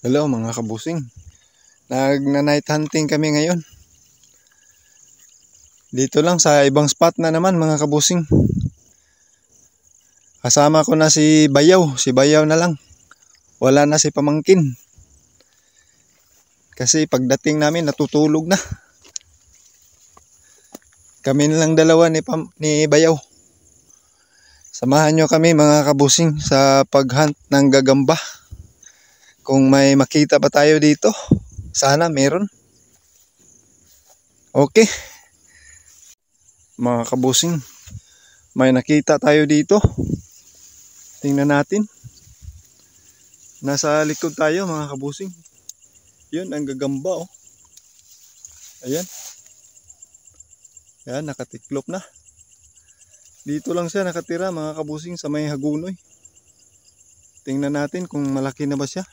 Hello mga kabusing. Nagna-night hunting kami ngayon. Dito lang sa ibang spot na naman mga kabusing. Kasama ko na si Bayaw. Si Bayaw na lang. Wala na si Pamangkin. Kasi pagdating namin natutulog na. Kami na lang dalawa ni Bayaw. Samahan nyo kami mga kabusing sa paghunt ng gagamba. Kung may makita pa tayo dito, sana meron. Okay. Mga kabusing, may nakita tayo dito. Tingnan natin. Nasa likod tayo mga kabusing. Yun ang gagamba oh. Ayan. Ayan, nakatiklop na. Dito lang siya nakatira mga kabusing sa may Hagunoy. Tingnan natin kung malaki na ba siya.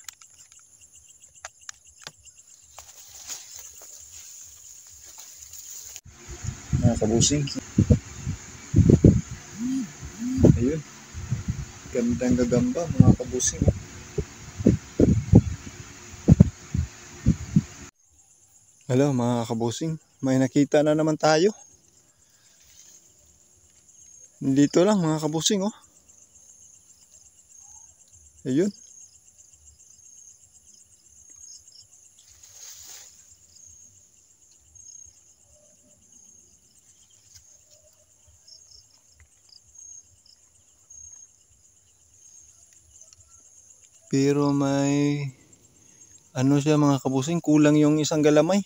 Mga kabusing. Ayun. Gandang gagamba mga kabusing. Hello mga kabusing. May nakita na naman tayo. Dito lang mga kabusing oh. Ayun. Pero may ano siya mga kabusing, kulang yung isang galamay.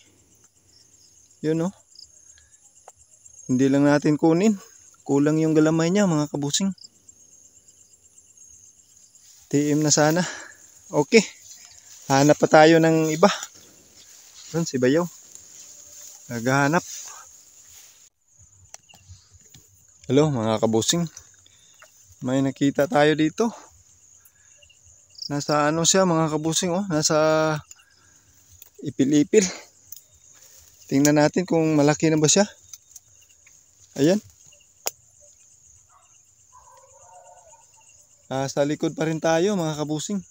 Yun oh. Hindi lang natin kunin. Kulang yung galamay niya mga kabusing. TM na sana. Okay. Hanap pa tayo ng iba. Doon si Bayaw. Naghahanap. Hello mga kabusing. May nakita tayo dito. Nasa ano siya mga kabusing oh. Nasa ipil-ipil. Tingnan natin kung malaki na ba siya. Ayan. Sa likod pa rin tayo mga kabusing.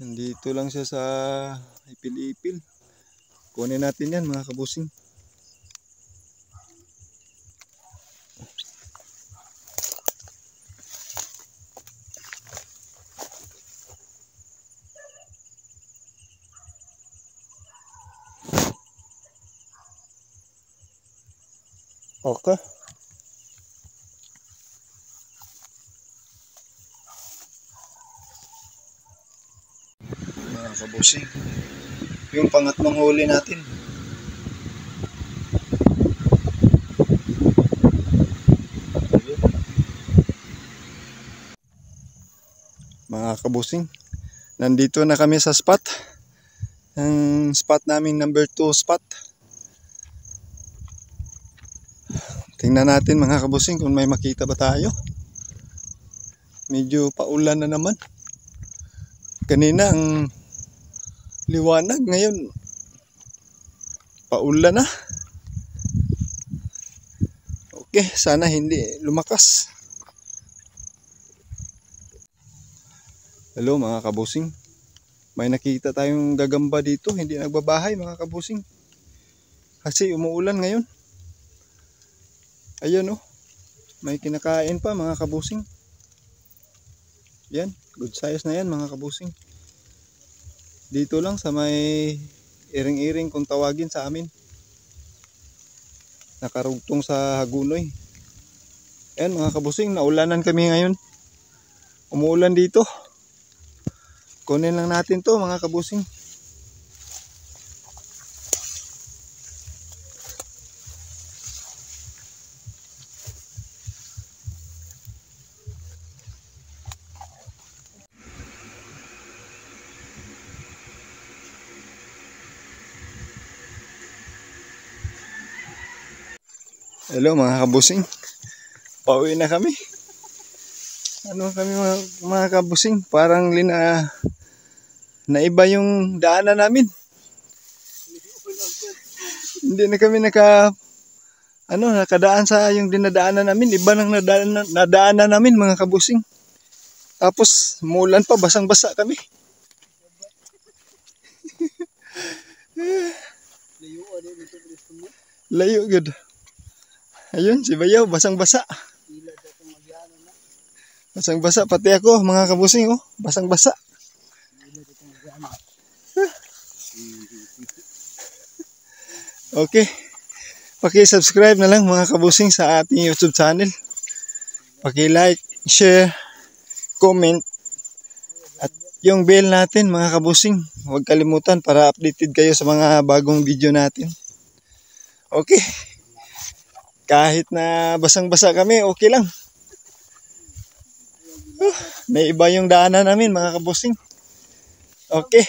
Nandito lang siya sa ipil-ipil. Kunin natin yan mga kabusing. Okay. Mga kabusing. Yung pangatlong huli natin. Mga kabusing. Nandito na kami sa spot. Ang spot namin number 2 spot. Tingnan natin mga kabusing kung may makita ba tayo. Medyo paulan na naman. Kanina ang liwanag, ngayon paulan na. Okay, sana hindi lumakas. Hello mga kabusing. May nakita tayong gagamba dito, hindi nagbabahay mga kabusing. Kasi umuulan ngayon. Ayan oh. May kinakain pa mga kabusing. Yan, good size na yan mga kabusing. Dito lang sa may iring-iring kung tawagin sa amin. Nakarugtong sa Hagunoy. Ayan mga kabusing, naulanan kami ngayon. Umuulan dito. Kunin lang natin to mga kabusing. Hello mga kabusing. Pauwi na kami. Ano kami mga kabusing, parang naiba yung daanan namin. Hindi na kami ano, nakadaan sa yung dinadaanan namin. Iba nang nadaanan namin mga kabusing. Tapos, mulan pa, basang-basa kami. Layo, good. Ayun, si Bayaw, basang-basa. Basang-basa, pati ako, mga kabusing, oh. Basang-basa. Okay. Paki-subscribe na lang mga kabusing sa ating YouTube channel. Paki-like, share, comment. At yung bell natin mga kabusing. Huwag kalimutan para updated kayo sa mga bagong video natin. Okay. Kahit na basang-basa kami, okay lang. May iba yung daanan namin mga kabusing. Okay.